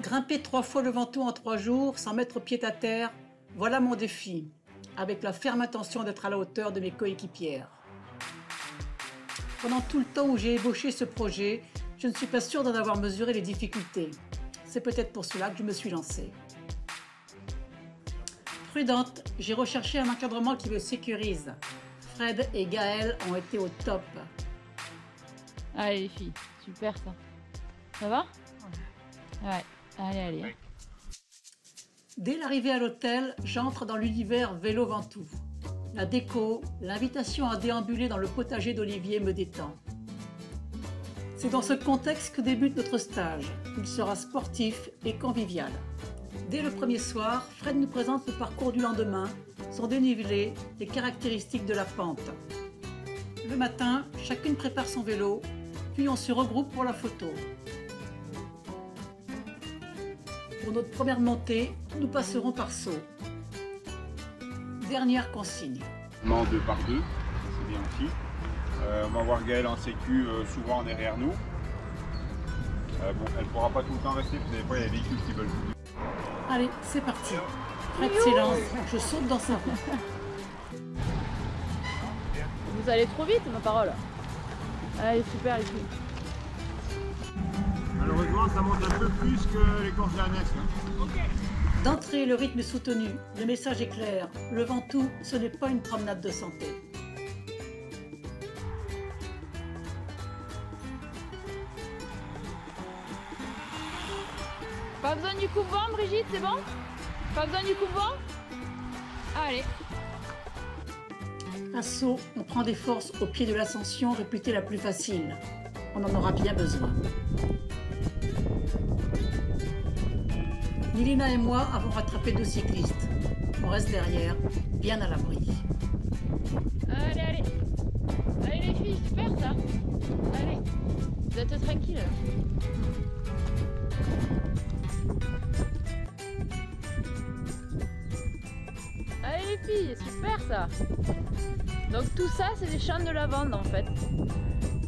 Grimper 3 fois le Ventoux en 3 jours sans mettre pied à terre, voilà mon défi, avec la ferme intention d'être à la hauteur de mes coéquipières. Pendant tout le temps où j'ai ébauché ce projet, je ne suis pas sûre d'en avoir mesuré les difficultés. C'est peut-être pour cela que je me suis lancée. Prudente, j'ai recherché un encadrement qui me sécurise. Fred et Gaël ont été au top. Allez les filles, super ça. Ça va? Ouais, allez. Dès l'arrivée à l'hôtel, j'entre dans l'univers vélo Ventoux. La déco, l'invitation à déambuler dans le potager d'Olivier me détend. C'est dans ce contexte que débute notre stage. Il sera sportif et convivial. Dès le premier soir, Fred nous présente le parcours du lendemain, son dénivelé, les caractéristiques de la pente. Le matin, chacune prépare son vélo, puis on se regroupe pour la photo. Pour notre première montée, nous passerons par saut. Dernière consigne. En 2 par 2, c'est bien aussi. On va voir Gaëlle en sécu souvent derrière nous. Bon, elle ne pourra pas tout le temps rester, parce que des fois il y a des véhicules qui veulent bouger. Allez, c'est parti. Fred s'élance, je saute dans sa roue. Vous allez trop vite, ma parole. Allez, super les filles. Malheureusement, ça monte un peu plus que les courses d'Ernest. D'entrée, le rythme est soutenu, le message est clair. Le Ventoux, ce n'est pas une promenade de santé. Pas besoin du coupe-vent, Brigitte, c'est bon? Pas besoin du coupe-vent? Allez. À saut, on prend des forces au pied de l'ascension réputée la plus facile. On en aura bien besoin. Nilina et moi avons rattrapé 2 cyclistes. On reste derrière, bien à l'abri. Allez. Allez les filles, super ça. Allez, vous êtes tranquilles. Allez les filles, super ça. Donc tout ça, c'est des champs de lavande en fait.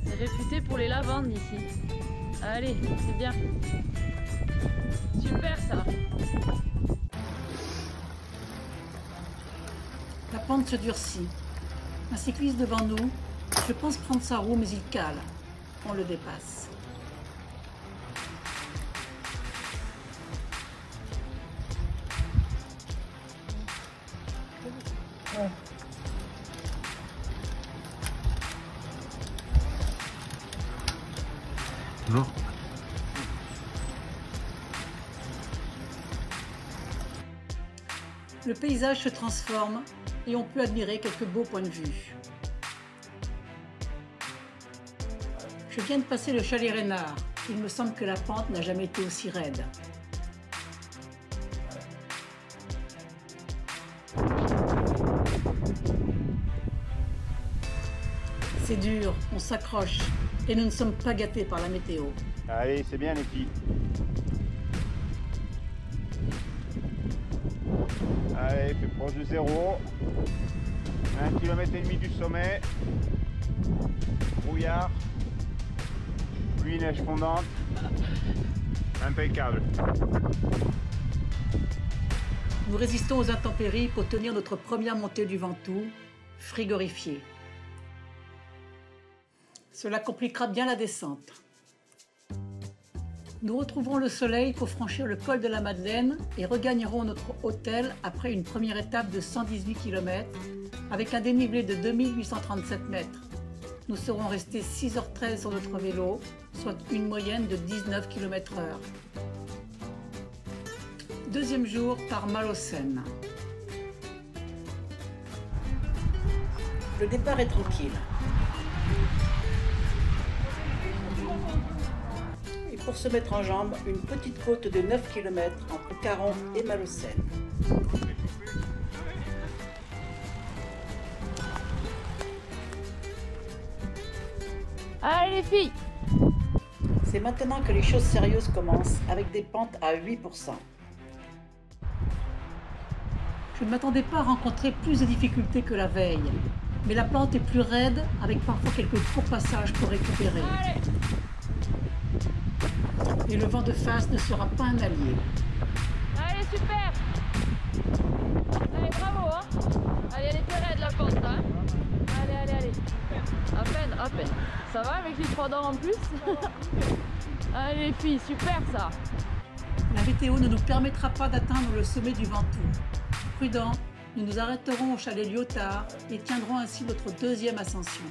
C'est réputé pour les lavandes ici. Allez, c'est bien. Super ça. La pente se durcit. Un cycliste devant nous, je pense prendre sa roue, mais il cale. On le dépasse. Non. Le paysage se transforme et on peut admirer quelques beaux points de vue. Je viens de passer le chalet Reynard. Il me semble que la pente n'a jamais été aussi raide. C'est dur, on s'accroche et nous ne sommes pas gâtés par la météo. Allez, c'est bien les filles. Allez, c'est proche du zéro. 1,5 km du sommet. Brouillard. Pluie, neige fondante. Impeccable. Nous résistons aux intempéries pour tenir notre première montée du Ventoux, frigorifiée. Cela compliquera bien la descente. Nous retrouverons le soleil pour franchir le col de la Madeleine et regagnerons notre hôtel après une première étape de 118 km avec un dénivelé de 2837 mètres. Nous serons restés 6h13 sur notre vélo, soit une moyenne de 19 km/h. Deuxième jour par Malocène. Le départ est tranquille. Et pour se mettre en jambe, une petite côte de 9 km entre Caron et Malocène. Allez les filles. C'est maintenant que les choses sérieuses commencent avec des pentes à 8%. Je ne m'attendais pas à rencontrer plus de difficultés que la veille, mais la pente est plus raide avec parfois quelques courts passages pour récupérer. Allez. Et le vent de face ne sera pas un allié. Allez, super. Allez, bravo, hein. Allez, elle était raide la pente, hein. Allez, allez, allez. À peine, à peine. Ça va avec les 3 dents en plus? Allez les filles, super ça. La météo ne nous permettra pas d'atteindre le sommet du Ventoux. Prudents, nous nous arrêterons au chalet Lyotard et tiendrons ainsi notre deuxième ascension.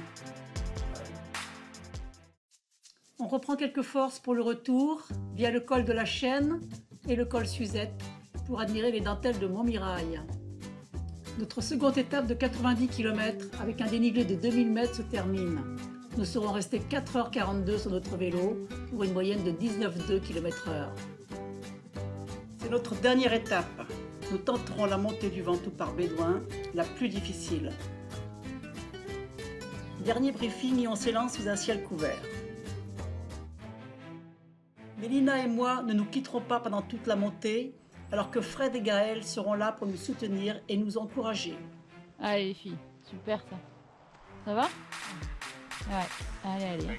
On reprend quelques forces pour le retour via le col de la Chaîne et le col Suzette pour admirer les dentelles de Montmirail. Notre seconde étape de 90 km avec un dénivelé de 2000 mètres se termine. Nous serons restés 4h42 sur notre vélo pour une moyenne de 19,2 km/h. C'est notre dernière étape. Nous tenterons la montée du Ventoux par Bédouin, la plus difficile. Dernier briefing et on s'élance sous un ciel couvert. Mélina et moi ne nous quitterons pas pendant toute la montée, alors que Fred et Gaël seront là pour nous soutenir et nous encourager. Allez les filles, super ça. Ça va? Ouais, allez, allez.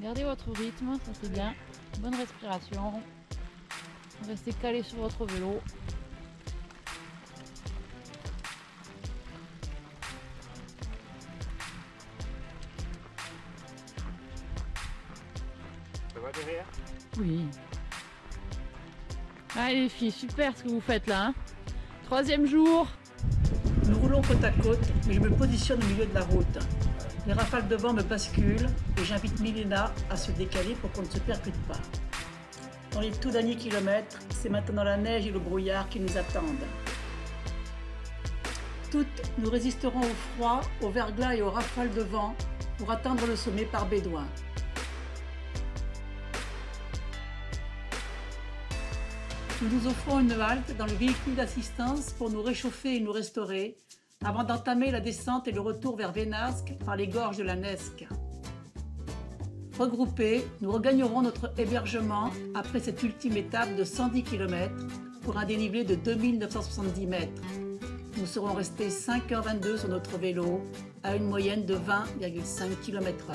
Gardez votre rythme, ça c'est bien. Bonne respiration. Restez calés sur votre vélo. Ça va derrière? Oui. Allez les filles, super ce que vous faites là. Hein. 3e jour. Nous roulons côte à côte, mais je me positionne au milieu de la route. Les rafales de vent me basculent et j'invite Milena à se décaler pour qu'on ne se percute pas. Dans les tout derniers kilomètres, c'est maintenant la neige et le brouillard qui nous attendent. Toutes, nous résisterons au froid, au verglas et aux rafales de vent pour atteindre le sommet par Bédouin. Nous nous offrons une halte dans le véhicule d'assistance pour nous réchauffer et nous restaurer avant d'entamer la descente et le retour vers Vénasque par les gorges de la Nesque. Regroupés, nous regagnerons notre hébergement après cette ultime étape de 110 km pour un dénivelé de 2970 mètres. Nous serons restés 5h22 sur notre vélo à une moyenne de 20,5 km/h.